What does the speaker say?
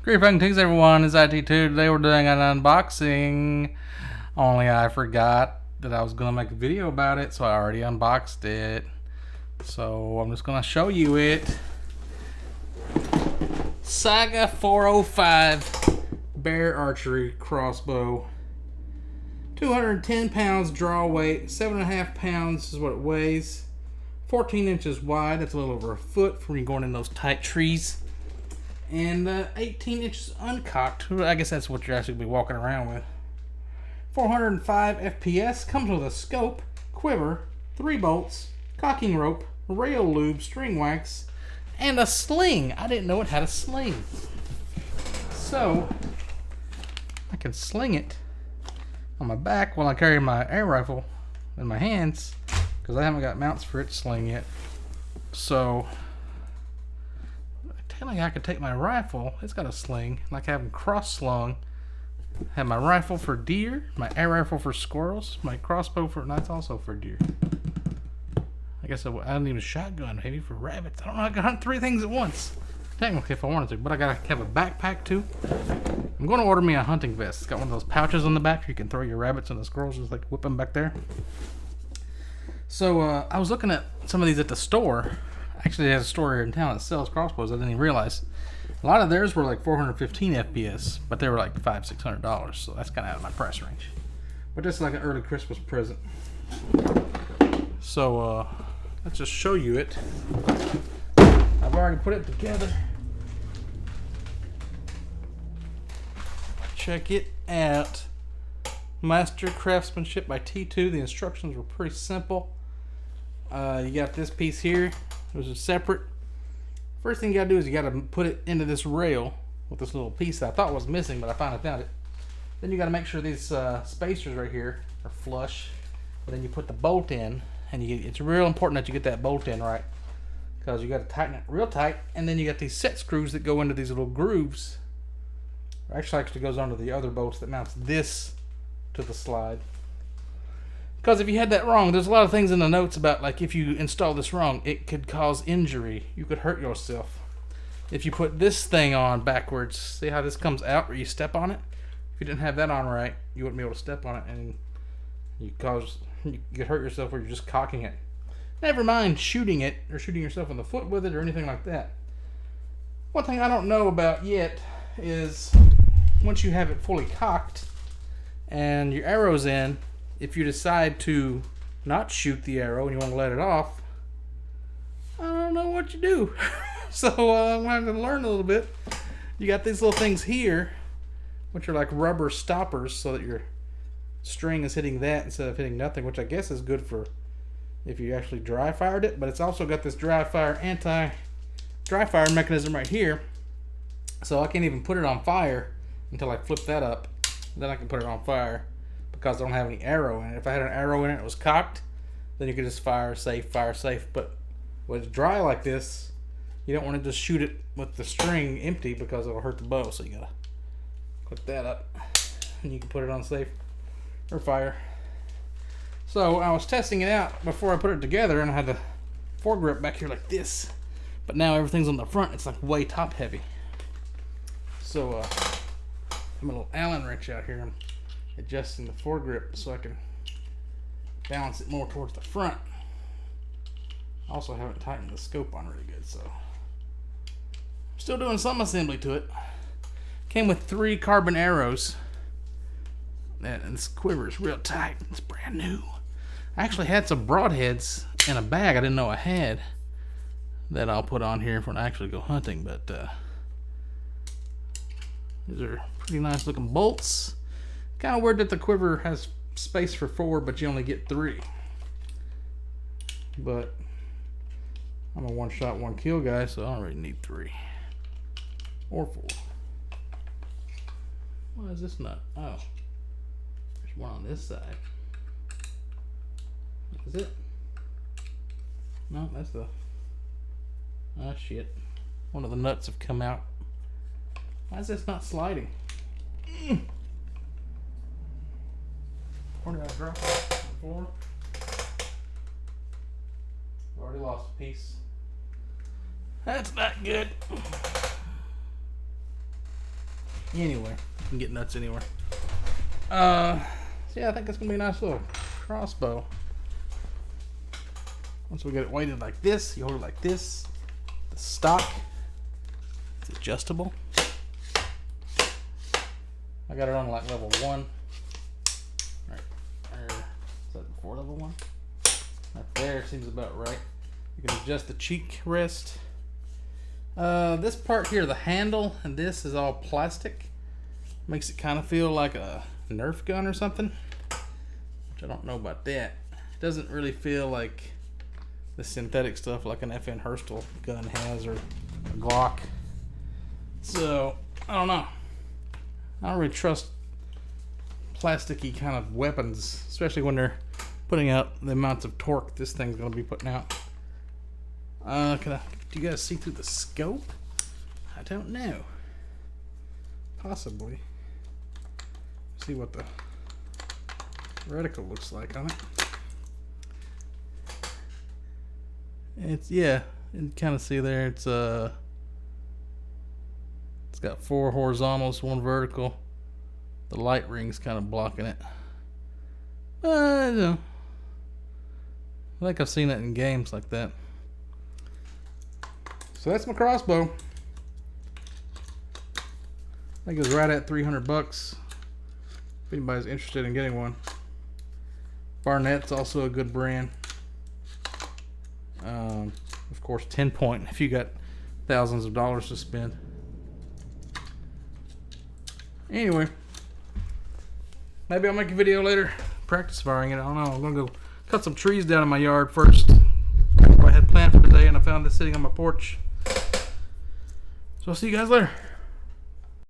Greetings everyone, it's IT2. Today we're doing an unboxing. Only I forgot that I was going to make a video about it, so I already unboxed it. So I'm just going to show you it. Saga 405 Bear Archery Crossbow. 210 pounds draw weight, 7.5 pounds is what it weighs. 14 inches wide, that's a little over a foot for when you're going in those tight trees. And 18 inches uncocked. I guess that's what you're actually going to be walking around with. 405 FPS, comes with a scope, quiver, 3 bolts, cocking rope, rail lube, string wax, and a sling. I didn't know it had a sling. So, I can sling it on my back while I carry my air rifle in my hands, because I haven't got mounts for its sling yet. So, technically I could take my rifle, it's got a sling, like having cross slung. Have my rifle for deer, my air rifle for squirrels, my crossbow for, that's also for deer. I guess I don't need a shotgun, maybe for rabbits. I don't know, I can hunt 3 things at once. Technically if I wanted to, but I gotta have a backpack too. I'm going to order me a hunting vest. It's got one of those pouches on the back where you can throw your rabbits and the squirrels, just like whip them back there. So I was looking at some of these at the store. Actually, they have a store here in town that sells crossbows. I didn't even realize. A lot of theirs were like 415 FPS, but they were like $500-600, so that's kind of out of my price range. But this is like an early Christmas present. So let's just show you it. I've already put it together. Check it out. Master Craftsmanship by T2. The instructions were pretty simple. You got this piece here. Those are separate. First thing you gotta do is you gotta put it into this rail with this little piece that I thought was missing, but I finally found it. Then you gotta make sure these spacers right here are flush. And then you put the bolt in, and it's real important that you get that bolt in right, because you gotta tighten it real tight. And then you got these set screws that go into these little grooves. Actually goes onto the other bolts that mounts this to the slide. Because if you had that wrong, there's a lot of things in the notes about, like, if you install this wrong, it could cause injury. You could hurt yourself. If you put this thing on backwards, see how this comes out where you step on it? If you didn't have that on right, you wouldn't be able to step on it, and you could hurt yourself where you're just cocking it. Never mind shooting it, or shooting yourself in the foot with it, or anything like that. One thing I don't know about yet is, once you have it fully cocked, and your arrow's in, if you decide to not shoot the arrow and you want to let it off, I don't know what you do. So I'm going to learn a little bit. You got these little things here, which are like rubber stoppers, so that your string is hitting that instead of hitting nothing, which I guess is good for if you actually dry fired it. But it's also got this dry fire anti-dry fire mechanism right here, so I can't even put it on fire until I flip that up. Then I can put it on fire, because I don't have any arrow in it. If I had an arrow in it, it was cocked, then you could just fire safe. But when it's dry like this, you don't want to just shoot it with the string empty, because it'll hurt the bow. So you gotta click that up, and you can put it on safe or fire. So I was testing it out before I put it together, and I had the foregrip back here like this. But now everything's on the front. It's like way top heavy. So I'm a little Allen wrench out here. I'm adjusting the foregrip so I can balance it more towards the front. Also haven't tightened the scope on really good, so still doing some assembly to it. Came with 3 carbon arrows, and this quiver is real tight. It's brand new. I actually had some broadheads in a bag I didn't know I had that I'll put on here when I actually go hunting, but these are pretty nice looking bolts. Kind of weird that the quiver has space for 4, but you only get 3. But I'm a one-shot, one-kill guy, so I don't really need 3 or 4. Why is this nut? Oh, there's one on this side. Is it? No, that's the. Ah, shit. One of the nuts have come out. Why is this not sliding? Where did I drop it before? Already lost a piece. That's not good. Anyway, you can get nuts anywhere. So yeah, I think it's gonna be a nice little crossbow. Once we get it weighted like this, you hold it like this. The stock, it's adjustable. I got it on like level 1. Right there. Is that before level 1? Right there seems about right. You can adjust the cheek rest. This part here, the handle, and this is all plastic. Makes it kind of feel like a Nerf gun or something, which I don't know about that. It doesn't really feel like the synthetic stuff like an FN Herstal gun has, or a Glock. So I don't know. I don't really trust plasticky kind of weapons, especially when they're putting out the amounts of torque this thing's going to be putting out. Do you guys see through the scope? I don't know. Possibly. See what the reticle looks like on it. It's, yeah, you can kind of see there. It's got 4 horizontals, 1 vertical. The light ring's kind of blocking it. I don't know. I think I've seen it in games like that. So that's my crossbow. I think it was right at 300 bucks. If anybody's interested in getting one. Barnett's also a good brand. Of course, 10 point if you got thousands of dollars to spend. Anyway, maybe I'll make a video later practice firing it. I don't know. I'm gonna go cut some trees down in my yard first. What I had planned for today, and I found this sitting on my porch. So I'll see you guys later.